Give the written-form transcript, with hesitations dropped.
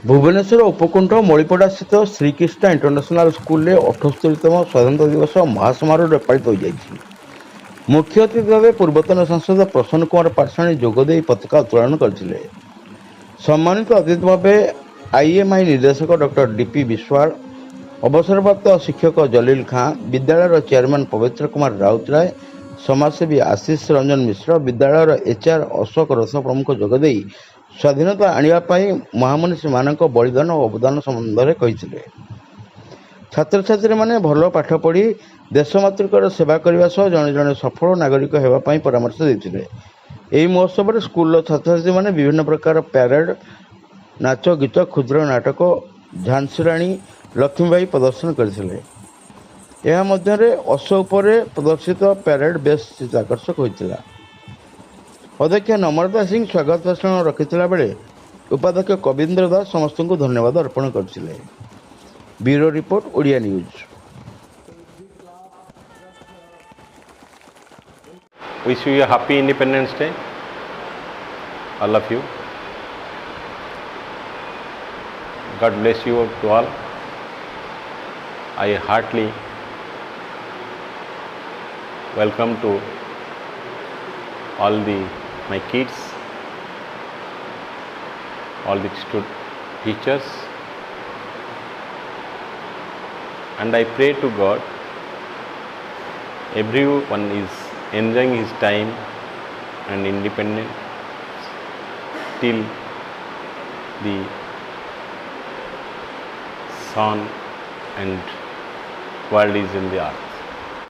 ଭୁବନେଶ୍ୱର ଉପକଣ୍ଠ ମଳିପଡ଼ାସ୍ଥିତ ଶ୍ରୀକୃଷ୍ଣ ଇଣ୍ଟରନ୍ୟାସନାଲ ସ୍କୁଲରେ 78ତମ ସ୍ୱାଧୀନତା ଦିବସ ମହାସମାରୋହରେ ପାଳିତ ହୋଇଯାଇଛି। ମୁଖ୍ୟ ଅତିଥି ଭାବେ ପୂର୍ବତନ ସାଂସଦ ପ୍ରସନ୍ନ କୁମାର ପାଟ୍ଟଶାଣୀ ଯୋଗଦେଇ ପତାକା ଉତ୍ତୋଳନ କରିଥିଲେ। ସମ୍ମାନିତ ଅତିଥି ଭାବେ ଆଇଏମ୍ଆଇ ନିର୍ଦ୍ଦେଶକ ଡକ୍ଟର ଡିପି ବିଶ୍ୱାଳ, ଅବସରପ୍ରାପ୍ତ ଶିକ୍ଷକ ଜଲିଲ ଖାଁ, ବିଦ୍ୟାଳୟର ଚେୟାରମ୍ୟାନ୍ ପବିତ୍ର କୁମାର ରାଉତରାୟ, ସମାଜସେବୀ ଆଶିଷ ରଞ୍ଜନ ମିଶ୍ର, ବିଦ୍ୟାଳୟର ଏଚ୍ଆର୍ ଅଶୋକ ରଥ ପ୍ରମୁଖ ଯୋଗଦେଇ ସ୍ୱାଧୀନତା ଆଣିବା ପାଇଁ ମହାମନୀଷୀମାନଙ୍କ ବଳିଦାନ ଓ ଅବଦାନ ସମ୍ବନ୍ଧରେ କହିଥିଲେ। ଛାତ୍ରଛାତ୍ରୀମାନେ ଭଲ ପାଠ ପଢ଼ି ଦେଶମାତୃକାର ସେବା କରିବା ସହ ଜଣେ ଜଣେ ସଫଳ ନାଗରିକ ହେବା ପାଇଁ ପରାମର୍ଶ ଦେଇଥିଲେ। ଏହି ମହୋତ୍ସବରେ ସ୍କୁଲର ଛାତ୍ରଛାତ୍ରୀମାନେ ବିଭିନ୍ନ ପ୍ରକାର ପ୍ୟାରେଡ୍, ନାଚ ଗୀତ, କ୍ଷୁଦ୍ର ନାଟକ, ଝାନ୍ସିରାଣୀ ଲକ୍ଷ୍ମୀବାଇ ପ୍ରଦର୍ଶନ କରିଥିଲେ। ଏହା ମଧ୍ୟରେ ଅଶ୍ୱ ଉପରେ ପ୍ରଦର୍ଶିତ ପ୍ୟାରେଡ୍ ବେଶ୍ ଚିତ୍ତାକର୍ଷକ ହୋଇଥିଲା। ଅଧ୍ୟକ୍ଷ ନମ୍ରତା ସିଂ ସ୍ୱାଗତ ଭାଷଣ ରଖିଥିଲା ବେଳେ ଉପାଧ୍ୟକ୍ଷ କବୀନ୍ଦ୍ର ଦାସ ସମସ୍ତଙ୍କୁ ଧନ୍ୟବାଦ ଅର୍ପଣ କରିଥିଲେ। Bureau report, Odia news. Wish you a happy Independence Day, all of you. God bless you to all. I heartily welcome to all my kids, all the teachers, and I pray to God everyone is enjoying his time and independence till the sun and world is in the earth.